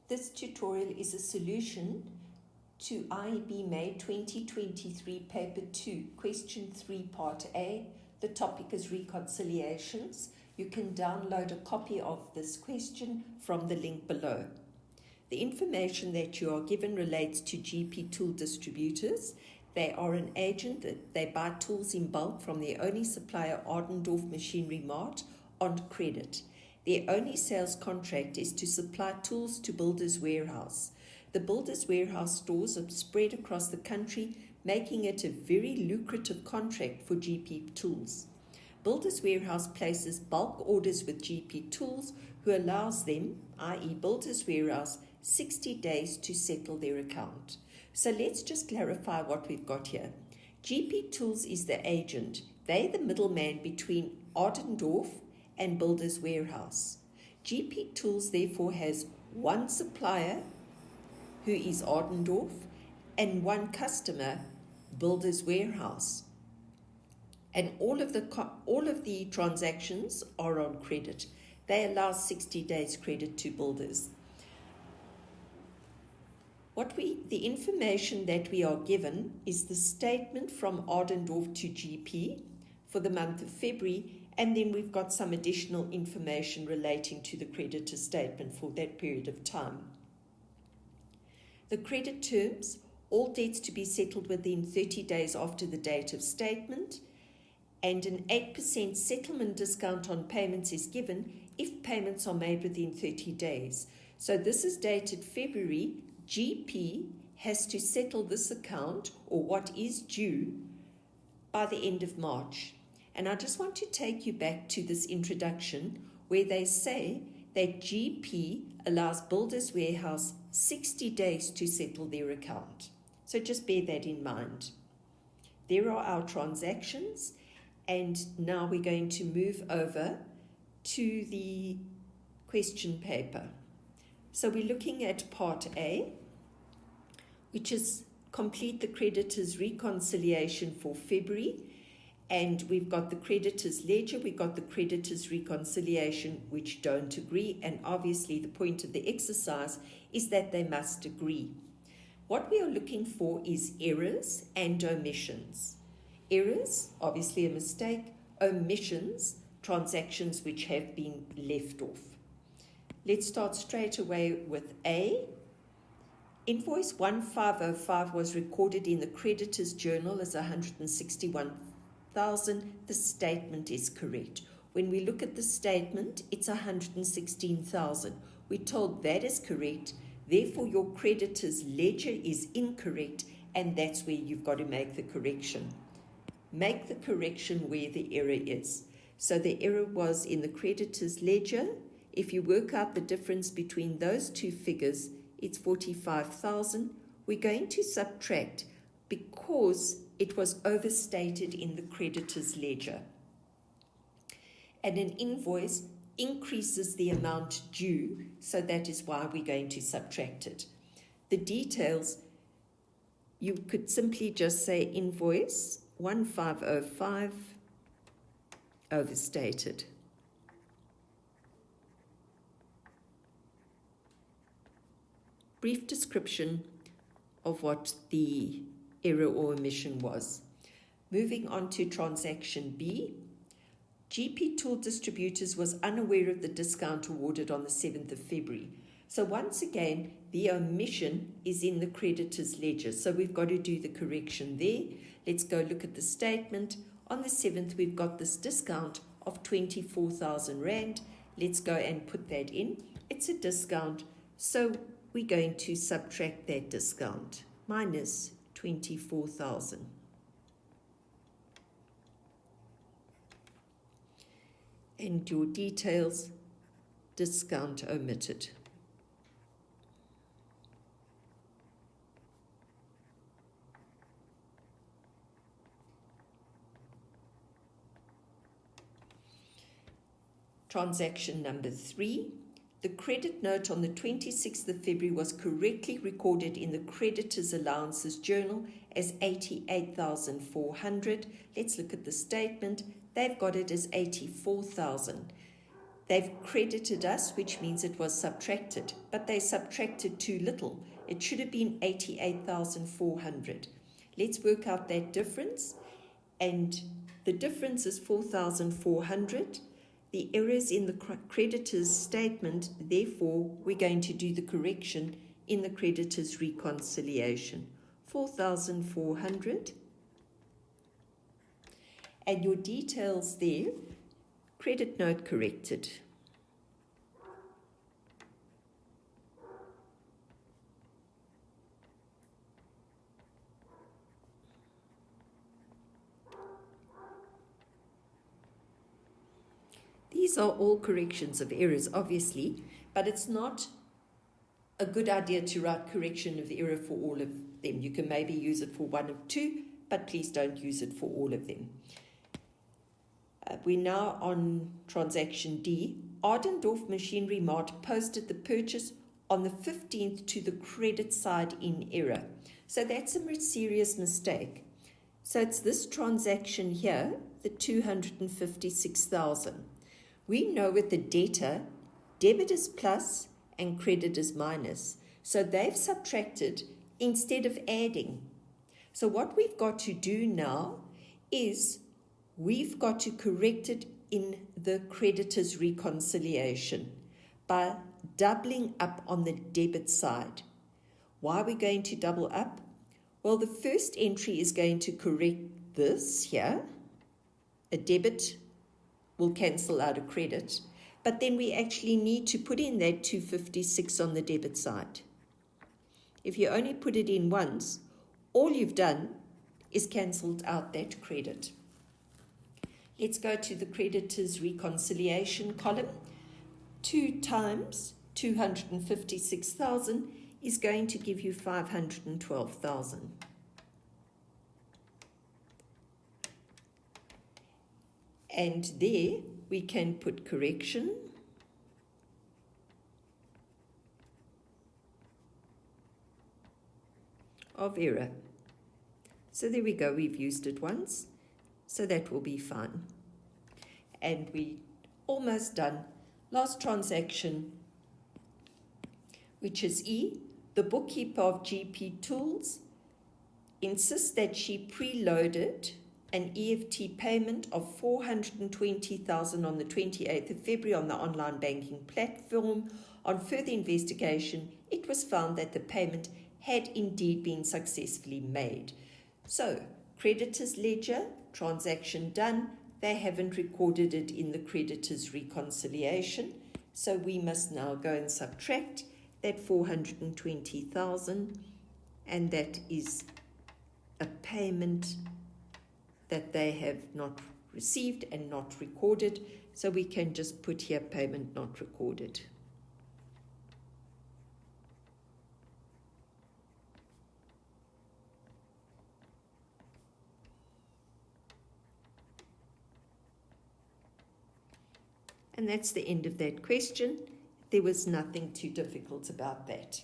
This tutorial is a solution to IEB May 2023 Paper 2, Question 3, Part A. The topic is reconciliations. You can download a copy of this question from the link below. The information that you are given relates to GP tool distributors. They are an agent. They buy tools in bulk from their only supplier, Ardendorf Machinery Mart, on credit. Their only sales contract is to supply tools to Builders Warehouse. The Builders Warehouse stores are spread across the country, making it a very lucrative contract for GP tools. Builders Warehouse places bulk orders with GP tools, who allows them, i.e. Builders Warehouse, 60 days to settle their account. So let's just clarify what we've got here. GP Tools is the agent. They're the middleman between Ardendorf and Builders Warehouse. GP Tools therefore has one supplier, who is Ardendorf, and one customer, Builders Warehouse. And all of the transactions are on credit. They allow 60 days credit to builders. The information that we are given is the statement from Ardendorf to GP for the month of February, and then we've got some additional information relating to the creditor statement for that period of time. The credit terms: all debts to be settled within 30 days after the date of statement, and an 8% settlement discount on payments is given if payments are made within 30 days. So this is dated February. GP has to settle this account, or what is due, by the end of March. And I just want to take you back to this introduction where they say that GP allows Builders Warehouse 60 days to settle their account. So just bear that in mind. There are our transactions, and now we're going to move over to the question paper. So we're looking at Part A, which is complete the creditors' reconciliation for February. And we've got the creditors' ledger, we've got the creditors' reconciliation, which don't agree. And obviously the point of the exercise is that they must agree. What we are looking for is errors and omissions. Errors, obviously a mistake. Omissions, transactions which have been left off. Let's start straight away with A. Invoice 1505 was recorded in the creditor's journal as 161,000. The statement is correct. When we look at the statement, it's 116,000. We're told that is correct. Therefore, your creditor's ledger is incorrect, and that's where you've got to make the correction. Make the correction where the error is. So the error was in the creditor's ledger. If you work out the difference between those two figures, it's 45,000. We're going to subtract because it was overstated in the creditor's ledger. And an invoice increases the amount due, so that is why we're going to subtract it. The details, you could simply just say invoice 1505 overstated. Brief description of what the error or omission was. Moving on to transaction B. GP Tool Distributors was unaware of the discount awarded on the 7th of February. So once again, the omission is in the creditor's ledger. So we've got to do the correction there. Let's go look at the statement. On the 7th, we've got this discount of 24,000 Rand. Let's go and put that in. It's a discount. So we're going to subtract that discount, minus 24,000. And your details, discount omitted. Transaction number 3. The credit note on the 26th of February was correctly recorded in the creditor's allowances journal as 88,400. Let's look at the statement. They've got it as 84,000. They've credited us, which means it was subtracted, but they subtracted too little. It should have been 88,400. Let's work out that difference, and the difference is 4,400. The error is in the creditor's statement, therefore we're going to do the correction in the creditor's reconciliation. 4,400. And your details there, credit note corrected. These are all corrections of errors, obviously, but it's not a good idea to write correction of error for all of them. You can maybe use it for one of two, but please don't use it for all of them. We're now on transaction D. Ardendorf Machinery Mart posted the purchase on the 15th to the credit side in error. So that's a serious mistake. So it's this transaction here, the 256,000. We know with the debtor, debit is plus and credit is minus. So they've subtracted instead of adding. So what we've got to do now is we've got to correct it in the creditor's reconciliation by doubling up on the debit side. Why are we going to double up? Well, the first entry is going to correct this here. A debit will cancel out a credit, but then we actually need to put in that 256 on the debit side. If you only put it in once, all you've done is cancelled out that credit. Let's go to the creditor's reconciliation column. 2 times 256,000 is going to give you 512,000. And there we can put correction. Of error. So there we go, we've used it once, so that will be fine. And we almost done. Last transaction, which is E. The bookkeeper of GP Tools insists that she preloaded an EFT payment of 420,000 on the 28th of February on the online banking platform. On further investigation, it was found that the payment had indeed been successfully made. So, creditor's ledger, transaction done. They haven't recorded it in the creditor's reconciliation. So we must now go and subtract that 420,000, and that is a payment that they have not received and not recorded. So we can just put here payment not recorded. And that's the end of that question. There was nothing too difficult about that.